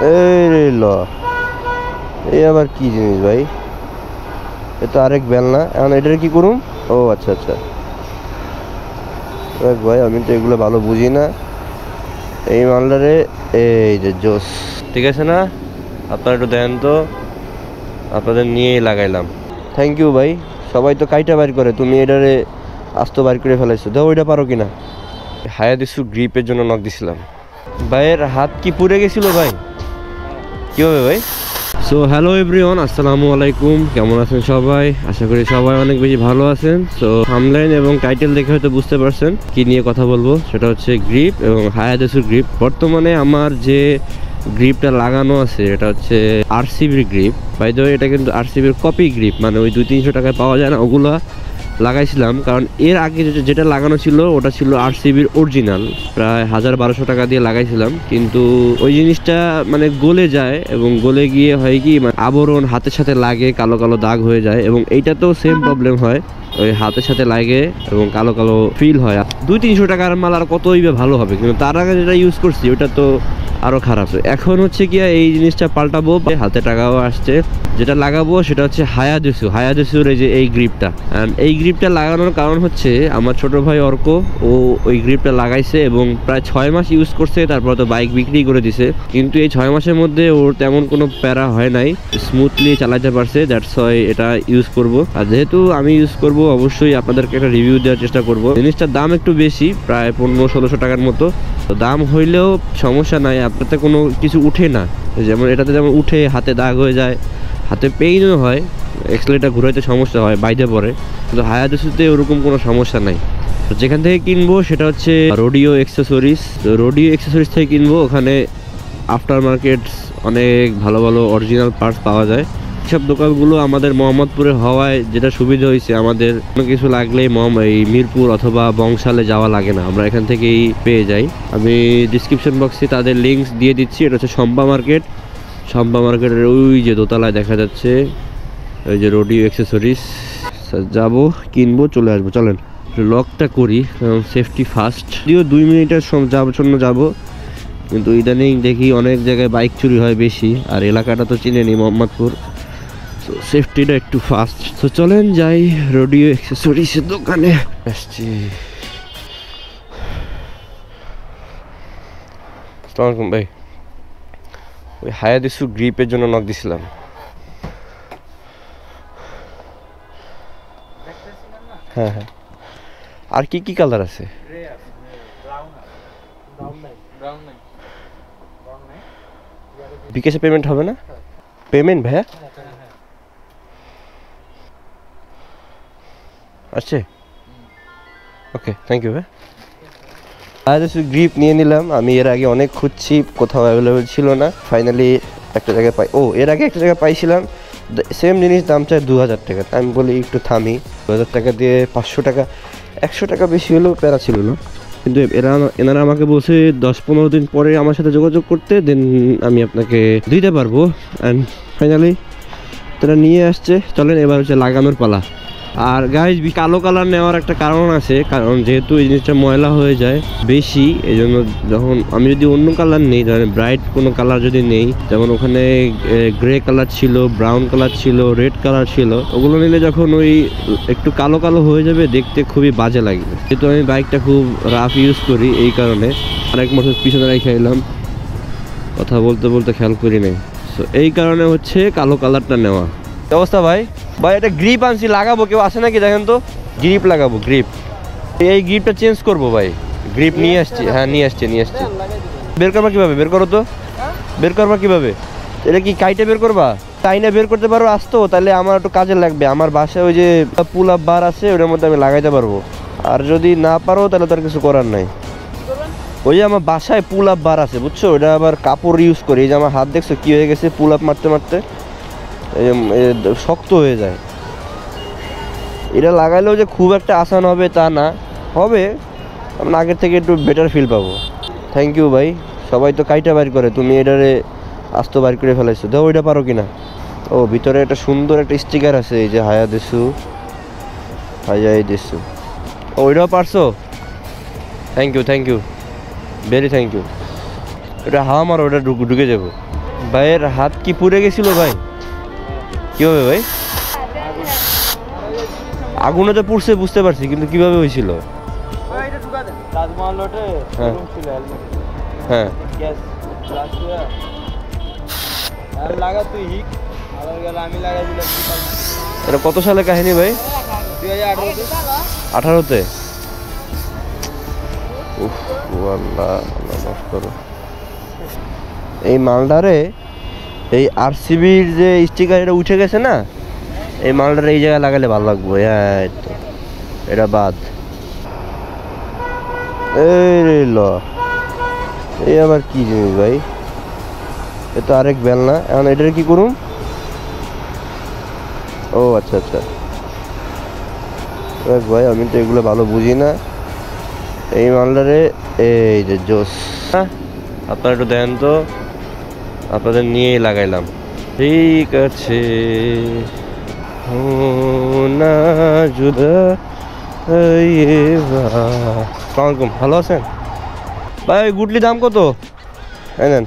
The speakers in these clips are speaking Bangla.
এই ল এই আবার কি জিনিস ভাই? এ তো আরেক বেল না, এখন এটার কি করুম? ও আচ্ছা আচ্ছা ভাই, আমি তো এগুলো ভালো বুঝি না। এই মালটারে এই যে জোস, ঠিক আছে না? আপনারা একটু দেন তো, আপনাদের নিয়েই লাগাইলাম। থ্যাংক ইউ ভাই। সবাই তো কাইটা বাইর করে, তুমি এটারে আস্ত বাইর করে ফেলাইছো। দেখো ওইটা পারো কিনা। হায়াদিসু গ্রিপের জন্য নক দিছিলাম। ভাইয়ের হাত কি পুড়ে গেছিল ভাই? কি হবে ভাই? সো হ্যালো এভরিওয়ান, আসসালামু আলাইকুম। কেমন আছেন সবাই? আশা করি সবাই অনেক বেশি ভালো আছেন। সো থাম্বনেইল এবং টাইটেল দেখে হয়তো বুঝতে পারছেন কি নিয়ে কথা বলবো। সেটা হচ্ছে গ্রিপ এবং হায়াদিসু গ্রিপ। বর্তমানে আমার যে গ্রিপটা লাগানো আছে এটা হচ্ছে আরসিবির গ্রিপ। বাই দ্য ওয়ে, এটা কিন্তু আরসিবির কপি গ্রিপ, মানে ওই 200-300 টাকায় পাওয়া যায় না, ওগুলো লাগাইছিলাম। কারণ এর আগে যেটা লাগানো ছিল ওটা ছিল আরসিবির অরিজিনাল, প্রায় 1000-1200 টাকা দিয়ে লাগাইছিলাম। কিন্তু ওই জিনিসটা মানে গলে যায়, এবং গলে গিয়ে হয় কি, মানে আবরণ হাতের সাথে লাগে, কালো কালো দাগ হয়ে যায়। এবং এইটাতেও সেম প্রবলেম হয়, ওই হাতের সাথে লাগে এবং কালো কালো ফিল হয়। 200-300 টাকার মাল আর কতই বা ভালো হবে, কিন্তু তার আগে যেটা ইউজ করছি ওটা তো আরো খারাপ। এখন হচ্ছে কি, এই জিনিসটা পাল্টাবো, হাতে টাকাও আসছে। যেটা লাগাবো সেটা হচ্ছে হায়াদিসুর এই যে এই গ্রিপটা। অ্যান্ড এই গ্রিপটা লাগানোর কারণ হচ্ছে আমার ছোট ভাই অর্ক, ও ওই গ্রিপটা লাগাইছে এবং প্রায় 6 মাস ইউজ করছে, তারপর তো বাইক বিক্রি করে দিছে। কিন্তু এই 6 মাসের মধ্যে ওর তেমন কোনো প্যারা হয় নাই, স্মুথলি চালাতে পারছে। দ্যাটস ওয়াই এটা ইউজ করব। আর যেহেতু আমি ইউজ করব, অবশ্যই আপনাদেরকে একটা রিভিউ দেওয়ার চেষ্টা করব। জিনিসটার দাম একটু বেশি, প্রায় 1500-1600 টাকার মতো। তো দাম হইলেও সমস্যা নাই, আপনাতে কোনো কিছু উঠে না। যেমন এটাতে যেমন উঠে, হাতে দাগ হয়ে যায়, হাতে পেইনও হয়, এক্সেলেটার ঘুরাইতে সমস্যা হয়, বাইরে পড়ে। কিন্তু হায়াদিসুতে ওরকম কোনো সমস্যা নাই। তো যেখান থেকে কিনবো সেটা হচ্ছে রোডিও অ্যাক্সেসরিজ। তো রোডিও অ্যাক্সেসরিজ থেকে কিনবো। ওখানে আফটার মার্কেট অনেক ভালো ভালো অরিজিনাল পার্টস পাওয়া যায়। সব দোকানগুলো আমাদের মোহাম্মদপুরে হওয়ায় যেটা সুবিধা হয়েছে, আমাদের কোনো কিছু লাগলেই এই মিরপুর অথবা বংশালে যাওয়া লাগে না, আমরা এখান থেকেই পেয়ে যাই। আমি ডিসক্রিপশন বক্সে তাদের লিঙ্কস দিয়ে দিচ্ছি। এটা হচ্ছে শম্পা মার্কেটের ওই যে দোতলায় দেখা যাচ্ছে ওই যে রোডিও অ্যাক্সেসরিজ। যাবো, কিনবো, চলে আসবো। চলেন লকটা করি, কারণ সেফটি ফার্স্ট। যদিও 2 মিনিটের জন্য যাবো, কিন্তু ইদানিং দেখি অনেক জায়গায় বাইক চুরি হয় বেশি, আর এলাকাটা তো চিনেনি, মোহাম্মদপুর। তো সেফটিটা একটু ফাস্ট। তো চলেন যাই রোডিও অ্যাক্সেসরিজের দোকানে। আসছি। আসসালামু আলাইকুম ভাই। ওই হায়াদিসু গ্রিপের জন্য নক দিছিলাম। হ্যাঁ হ্যাঁ। আর কি কি কালার আছে? বিকাশে পেমেন্ট হবে না? পেমেন্ট ভাইয়া আচ্ছা, ওকে, থ্যাংক ইউ ভাই। হায়াদিসু গ্রিপ নিয়ে নিলাম। আমি এর আগে অনেক খুঁজছি, কোথাও অ্যাভেলেবেল ছিল না। ফাইনালি একটা জায়গায় পাই। এর আগে একটা জায়গায় পাইছিলাম, সেম জিনিস, দাম চাই 2000 টাকা। আমি বলি একটু থামি, 2000 টাকা দিয়ে 500 টাকা, 100 টাকা বেশি হলেও প্যারা ছিল না। কিন্তু এনারা আমাকে বলছে 10-15 দিন পরে আমার সাথে যোগাযোগ করতে, দেন আমি আপনাকে দিতে পারবো। অ্যান্ড ফাইনালি তারা নিয়ে আসছে। চলেন এবার হচ্ছে লাগানোর পালা। আর গাইজ, কালো কালার নেওয়ার একটা কারণ আছে, কারণ যেহেতু এই জিনিসটা ময়লা হয়ে যায় বেশি, এই জন্য যখন আমি যদি অন্য কালার নেই, ধরেন ব্রাইট কোনো কালার যদি নেই, যেমন ওখানে গ্রে কালার ছিল, ব্রাউন কালার ছিল, রেড কালার ছিল, ওগুলো নিলে যখন ওই একটু কালো কালো হয়ে যাবে, দেখতে খুবই বাজে লাগবে। যেহেতু আমি বাইকটা খুব রাফ ইউজ করি, এই কারণে আরেক মাসের পিছনে রেখে এলাম, কথা বলতে বলতে খেয়াল করি নাই। সো এই কারণে হচ্ছে কালো কালারটা নেওয়া। অবস্থা ভাই, এটা গ্রিপ আনছি, লাগাবো, কেউ আসে নাকি দেখেন তো। গ্রিপ লাগাবো, গ্রিপ। এই গ্রিপটা চেঞ্জ করবো ভাই। গ্রিপ নিয়ে আসছি, হ্যাঁ নিয়ে আসছি। বের করবা কিভাবে? বের করো তো, বের করবা কিভাবে? এটা কি কাইটে বের করবা? টাইনে বের করতে পারো আসতো, তাহলে আমার একটু কাজে লাগবে। আমার বাসায় ওই যে পুল আপ বার আছে, ওটার মধ্যে আমি লাগাইতে পারবো। আর যদি না পারো তাহলে তো আর কিছু করার নাই। ওই যে আমার বাসায় পুল আপ বার আছে, বুঝছো? ওটা আবার কাপড় ইউজ করি। এই যে আমার হাত দেখছো কি হয়ে গেছে, পুল আপ মারতে মারতে শক্ত হয়ে যায়। এটা লাগাইলেও যে খুব একটা আসান হবে তা না, হবে, আমরা আগের থেকে একটু বেটার ফিল পাবো। থ্যাংক ইউ ভাই। সবাই তো কাইটা বাইর করে, তুমি এটারে আস্ত বাইর করে ফেলাইছো। দেখো ওইটা পারো কিনা। ভিতরে একটা সুন্দর একটা স্টিকার আছে, এই যে হায়াদিসু। ওইটাও পারছো? Thank you very thank you. এটা হাওয়া মারো, ওটা ঢুকে যাবো। ভাইয়ের হাত কি পুড়ে গেছিল ভাই? কিভাবে ভাই? আগুনে তো পুড়ছে বুঝতে পারছি, কিন্তু কিভাবে হয়েছিল? হ্যাঁ হ্যাঁ এটা কত সালে কাহিনী ভাই? 2018-তে। উফ আল্লাহ আল্লাহ মাফ করো। এই মালটারে এই আরসিবির যে স্টিকার এটা উঠে গেছে না, এই মালটারে এই জায়গায় লাগালে ভালো লাগবে। হ্যাঁ এই তো এটা বাদ। এই ল এই আবার কি জিনিস ভাই? এ তো আরেক বেল না, এখন এটার কি করুম? ও আচ্ছা আচ্ছা ভাই, আমি তো এগুলো ভালো বুঝি না। এই মালটারে এই যে জোস, আপনারা একটু দেন তো, আপনাদের নিয়েই লাগাইলাম। ঠিক আছে না জুদা। আসসালামাইকুম, ভালো আছেন ভাই? গুটলি দাম কত? নেন।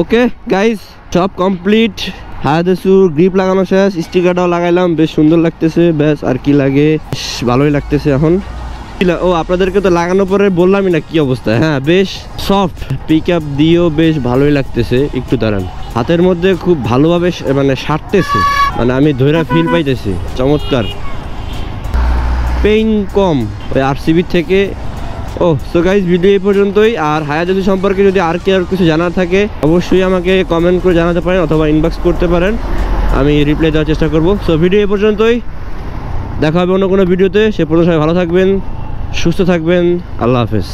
ওকে গাইস, সব কমপ্লিট। হায়াদেসুর গ্রিপ লাগানো শেষ, স্টিকারটাও লাগাইলাম, বেশ সুন্দর লাগতেছে। ব্যাস আর কি লাগে, ভালোই লাগতেছে এখন। ও আপনাদেরকে তো লাগানোর পরে বললামই না কি অবস্থা। হ্যাঁ বেশ সফট, পিক আপ দিয়েও বেশ ভালোই লাগতেছে। একটু দাঁড়ান, হাতের মধ্যে খুব ভালোভাবে মানে সারতেছে, মানে আমি ধৈরা ফিল পাইতেছি। চমৎকার, পেইন কম ওই আরসিবির থেকে। ও সো গাইস, ভিডিও এই পর্যন্তই। আর হায়াদেসু সম্পর্কে যদি আর কিছু জানার থাকে অবশ্যই আমাকে কমেন্ট করে জানাতে পারেন অথবা ইনবক্স করতে পারেন, আমি রিপ্লাই দেওয়ার চেষ্টা করব। সো ভিডিও এই পর্যন্তই, দেখা হবে অন্য কোনো ভিডিওতে। সে পর্যন্ত সবাই ভালো থাকবেন, সুস্থ থাকবেন। আল্লাহ হাফেজ।